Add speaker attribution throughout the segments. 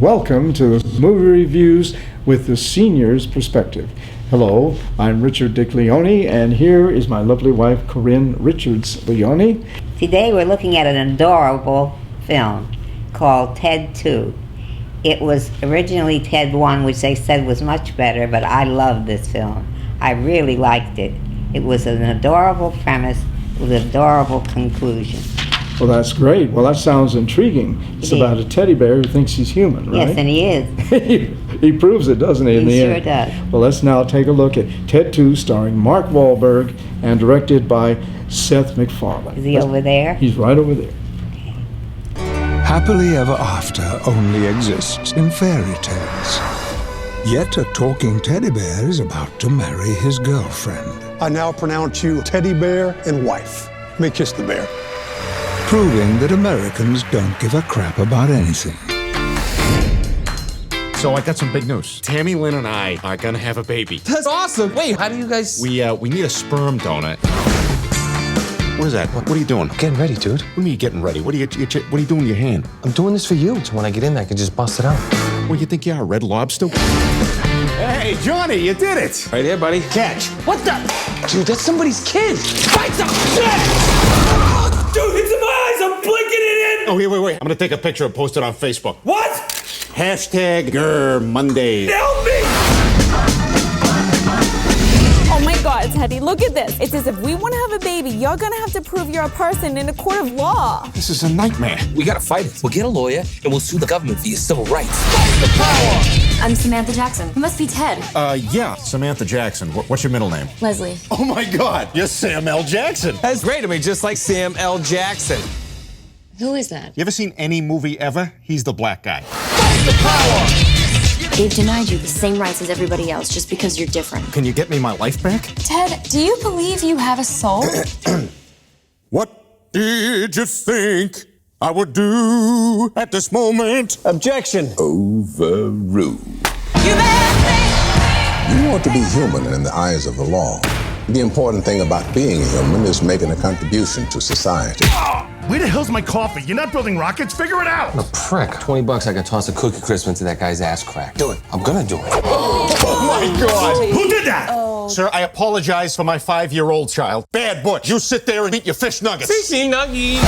Speaker 1: Welcome to Movie Reviews with the Senior's Perspective. Hello, I'm Richard Dick Leone, and here is my lovely wife, Corinne Richards Leone.
Speaker 2: Today we're looking at an adorable film called Ted2. It was originally Ted1, which they said was much better, but I loved this film. I really liked it. It was an adorable premise with an adorable conclusion.
Speaker 1: Well, that's great. Well, that sounds intriguing. It's about a teddy bear who thinks he's human, right?
Speaker 2: Yes, and he is.
Speaker 1: He proves it, doesn't he, in the end?
Speaker 2: He sure does.
Speaker 1: Well, let's now take a look at Ted2, starring Mark Wahlberg and directed by Seth MacFarlane.
Speaker 2: Is he over there?
Speaker 1: He's right over there.
Speaker 3: Happily ever after only exists in fairy tales. Yet a talking teddy bear is about to marry his girlfriend.
Speaker 4: I now pronounce you teddy bear and wife. May kiss the bear.
Speaker 3: Proving that Americans don't give a crap about anything.
Speaker 5: So I got some big news. Tammy Lynn and I are gonna have a baby.
Speaker 6: That's awesome. Wait, how do you guys...
Speaker 5: We need a sperm donor. What is that? What are you doing?
Speaker 6: Getting ready, dude.
Speaker 5: What are you getting ready? What are you doing with your hand?
Speaker 6: I'm doing this for you, so when I get in there, I can just bust it out.
Speaker 5: What, you think you are, a Red Lobster? Hey, Johnny, you did it!
Speaker 6: Right here, buddy.
Speaker 5: Catch!
Speaker 6: What the? Dude, that's somebody's kid. Fight some shit! Dude, it's in my eyes. I'm blinking it in.
Speaker 5: Oh, wait. I'm gonna take a picture and post it on Facebook.
Speaker 6: What?
Speaker 5: Hashtag #GrrMondays.
Speaker 6: Help me!
Speaker 7: Oh my God, Teddy, look at this. It says if we want to have a baby, you're going to have to prove you're a person in a court of law.
Speaker 5: This is a nightmare.
Speaker 6: We gotta fight it. We'll get a lawyer, and we'll sue the government for your civil rights.
Speaker 5: Fight the power!
Speaker 8: I'm Samantha Jackson. You must be Ted.
Speaker 5: Yeah, Samantha Jackson. What's your middle name?
Speaker 8: Leslie.
Speaker 5: Oh my God, you're Sam L. Jackson.
Speaker 6: That's great. I mean, just like Sam L. Jackson.
Speaker 8: Who is that?
Speaker 5: You ever seen any movie ever? He's the black guy. Fight the power!
Speaker 8: They've denied you the same rights as everybody else just because you're different.
Speaker 5: Can you get me my life back?
Speaker 7: Ted, do you believe you have a soul?
Speaker 5: What did you think I would do at this moment?
Speaker 4: Objection.
Speaker 3: Overruled.
Speaker 9: You want to be human in the eyes of the law. The important thing about being human is making a contribution to society.
Speaker 10: Where the hell's my coffee? You're not building rockets? Figure it out!
Speaker 6: A prick. $20, I can toss a cookie crisp into that guy's ass crack.
Speaker 9: Do it.
Speaker 6: I'm gonna do it.
Speaker 5: Oh my God!
Speaker 10: Who did that?
Speaker 5: Sir, I apologize for my 5-year-old child. Bad Butch, you sit there and eat your fish nuggets.
Speaker 6: Fishy nuggies.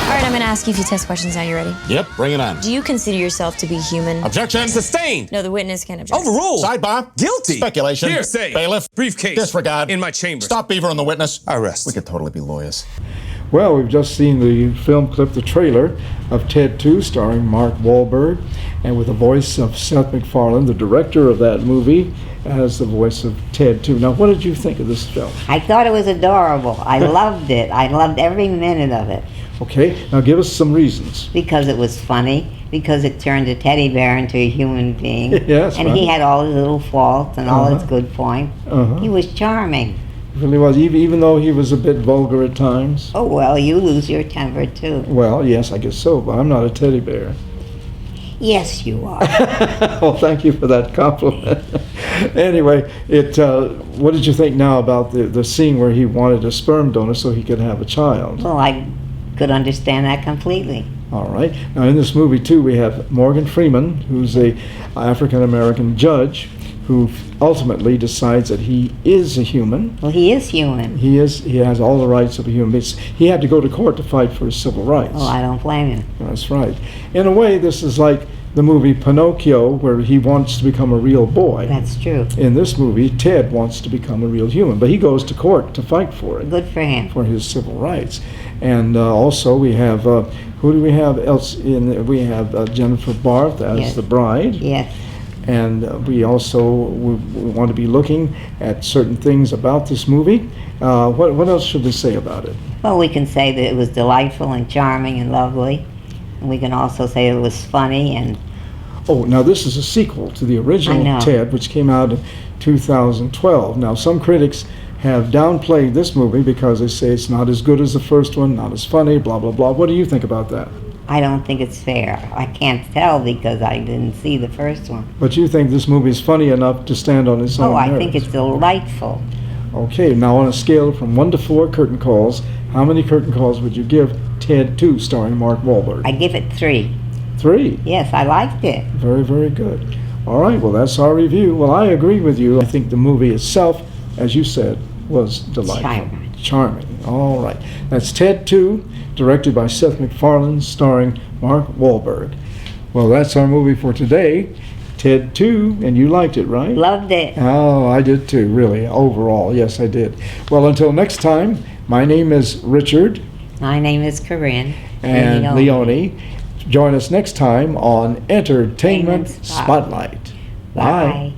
Speaker 8: All right, I'm going to ask you a few test questions now. You ready?
Speaker 5: Yep, bring it on.
Speaker 8: Do you consider yourself to be human?
Speaker 5: Objection.
Speaker 6: Sustained.
Speaker 8: No, the witness can't object.
Speaker 6: Overruled.
Speaker 5: Sidebar.
Speaker 6: Guilty.
Speaker 5: Speculation.
Speaker 6: Hearsay.
Speaker 5: Bailiff.
Speaker 6: Briefcase.
Speaker 5: Disregard.
Speaker 6: In my chambers.
Speaker 5: Stop Beaver on the witness.
Speaker 6: Arrest.
Speaker 5: We could totally be lawyers.
Speaker 1: Well, we've just seen the film clip, the trailer of Ted2, starring Mark Wahlberg, and with the voice of Seth MacFarlane, the director of that movie, as the voice of Ted2. Now, what did you think of this film?
Speaker 2: I thought it was adorable. I loved it. I loved every minute of it.
Speaker 1: Okay, now give us some reasons.
Speaker 2: Because it was funny, because it turned a teddy bear into a human being.
Speaker 1: Yes,
Speaker 2: and
Speaker 1: right.
Speaker 2: he had all his little faults and all his good points. He was charming.
Speaker 1: It really was, even though he was a bit vulgar at times.
Speaker 2: Oh, well, you lose your temper, too.
Speaker 1: Well, yes, I guess so, but I'm not a teddy bear.
Speaker 2: Yes, you are.
Speaker 1: Well, thank you for that compliment. Anyway, what did you think now about the scene where he wanted a sperm donor so he could have a child?
Speaker 2: Well, I could understand that completely.
Speaker 1: All right. Now, in this movie, too, we have Morgan Freeman, who's a African-American judge who ultimately decides that he is a human.
Speaker 2: Well, he is human.
Speaker 1: He has all the rights of a human being. He had to go to court to fight for his civil rights.
Speaker 2: Well, I don't blame him.
Speaker 1: That's right. In a way, this is like the movie Pinocchio, where he wants to become a real boy.
Speaker 2: That's true.
Speaker 1: In this movie, Ted wants to become a real human, but he goes to court to fight for it.
Speaker 2: Good for him.
Speaker 1: For his civil rights. And also we have, who do we have else in? We have Jennifer Barth as the bride.
Speaker 2: Yes.
Speaker 1: And we also we want to be looking at certain things about this movie. What else should we say about it?
Speaker 2: Well, we can say that it was delightful and charming and lovely. And we can also say it was funny and...
Speaker 1: Oh, now this is a sequel to the original Ted, which came out in 2012. Now, some critics have downplayed this movie because they say it's not as good as the first one, not as funny, blah, blah, blah. What do you think about that?
Speaker 2: I don't think it's fair. I can't tell because I didn't see the first one.
Speaker 1: But you think this movie is funny enough to stand on its own
Speaker 2: Oh, I
Speaker 1: merits?
Speaker 2: think it's delightful.
Speaker 1: Okay, now on a scale from 1 to 4 curtain calls, how many curtain calls would you give Ted 2 starring Mark Wahlberg?
Speaker 2: I give it 3.
Speaker 1: 3.
Speaker 2: Yes, I liked it.
Speaker 1: Very, very good. All right, well, that's our review. Well, I agree with you. I think the movie itself, as you said, was delightful. Charming. All right. That's Ted 2, directed by Seth MacFarlane, starring Mark Wahlberg. Well, that's our movie for today. Ted 2, and you liked it, right?
Speaker 2: Loved it.
Speaker 1: Oh, I did too, really. Overall, yes, I did. Well, until next time, my name is Richard.
Speaker 2: My name is Corinne.
Speaker 1: And Leonie. Join us next time on Entertainment Spotlight.
Speaker 2: Bye.